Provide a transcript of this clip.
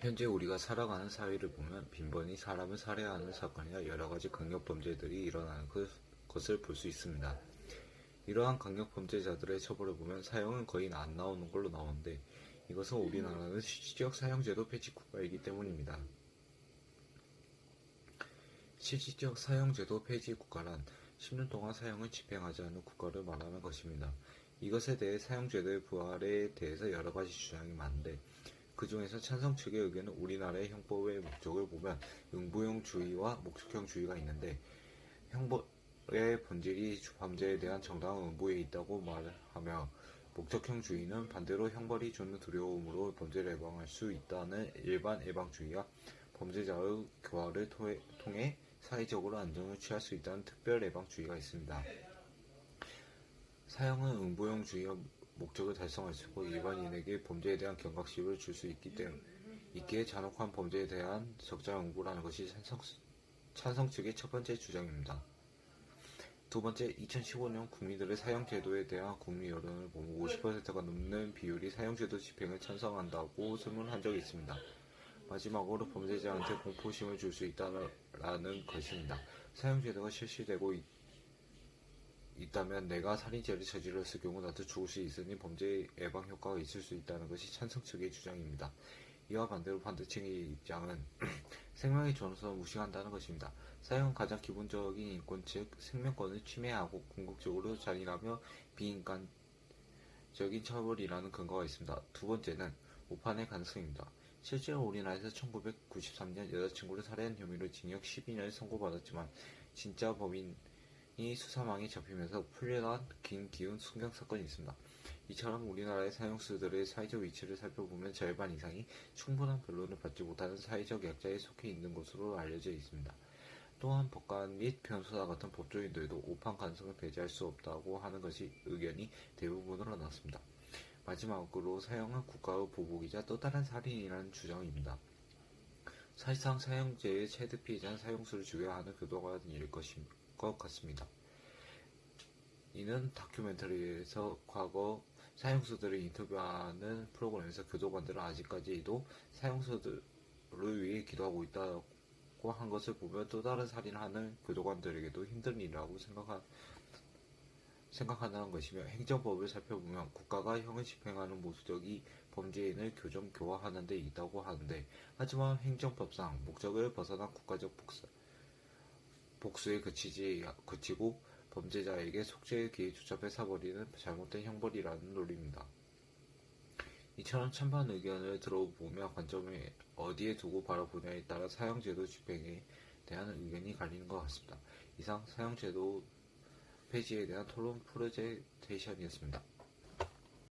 현재 우리가 살아가는 사회를 보면 빈번히 사람을 살해하는 사건이나 여러가지 강력범죄들이 일어나는 것을 볼 수 있습니다. 이러한 강력범죄자들의 처벌을 보면 사형은 거의 안 나오는 걸로 나오는데, 이것은 우리나라는 실질적 사형제도 폐지 국가이기 때문입니다. 실질적 사형제도 폐지 국가란 10년 동안 사형을 집행하지 않는 국가를 말하는 것입니다. 이것에 대해 사형제도의 부활에 대해서 여러가지 주장이 많은데, 그 중에서 찬성 측의 의견은 우리나라의 형법의 목적을 보면 응부형주의와 목적형주의가 있는데, 형법의 본질이 범죄에 대한 정당한 응부에 있다고 말하며, 목적형주의는 반대로 형벌이 주는 두려움으로 범죄를 예방할 수 있다는 일반 예방주의와 범죄자의 교화를 통해 사회적으로 안정을 취할 수 있다는 특별 예방주의가 있습니다. 사형은 응부형주의와 목적을 달성할 수 있고 일반인에게 범죄에 대한 경각심을 줄 수 있기에 잔혹한 범죄에 대한 적자 응부라는 것이 찬성 측의 첫 번째 주장입니다. 두 번째, 2015년 국민들의 사형제도에 대한 국민 여론을 보면 50%가 넘는 비율이 사형제도 집행을 찬성한다고 설문한 적이 있습니다. 마지막으로 범죄자한테 공포심을 줄 수 있다는 것입니다. 사형제도가 실시되고 있다면 내가 살인죄를 저질렀을 경우 나도 죽을 수 있으니 범죄 예방 효과가 있을 수 있다는 것이 찬성 측의 주장입니다. 이와 반대로 반대측의 입장은 생명의 존엄성을 무시한다는 것입니다. 사형은 가장 기본적인 인권 즉 생명권을 침해하고 궁극적으로 잔인하며 비인간적인 처벌이라는 근거가 있습니다. 두 번째는 오판의 가능성입니다. 실제로 우리나라에서 1993년 여자친구를 살해한 혐의로 징역 12년을 선고받았지만 진짜 범인이 수사망에 잡히면서 풀려난 기운 순경 사건이 있습니다. 이처럼 우리나라의 사형수들의 사회적 위치를 살펴보면 절반 이상이 충분한 변론을 받지 못하는 사회적 약자에 속해 있는 것으로 알려져 있습니다. 또한 법관 및 변호사 같은 법조인들도 오판 가능성을 배제할 수 없다고 하는 것이 의견이 대부분으로 나왔습니다. 마지막으로 사형은 국가의 보복이자 또 다른 살인이라는 주장입니다. 사실상 사형제의 최대 피해자는 사형수를 죽여야 하는 교도관일 것 같습니다. 이는 다큐멘터리에서 과거 사형수들을 인터뷰하는 프로그램에서 교도관들은 아직까지도 사형수들을 위해 기도하고 있다고 한 것을 보면 또 다른 살인하는 교도관들에게도 힘든 일이라고 생각한다는 것이며, 행정법을 살펴보면 국가가 형을 집행하는 목적이 범죄인을 교화하는 데 있다고 하는데, 하지만 행정법상 목적을 벗어난 국가적 복수에 그치고 범죄자에게 속죄의 기회조차 뺏어버리는 잘못된 형벌이라는 논리입니다. 이처럼 찬반 의견을 들어보며 관점을 어디에 두고 바라보냐에 따라 사형제도 집행에 대한 의견이 갈리는 것 같습니다. 이상 사형제도 폐지에 대한 토론 프레젠테이션이었습니다.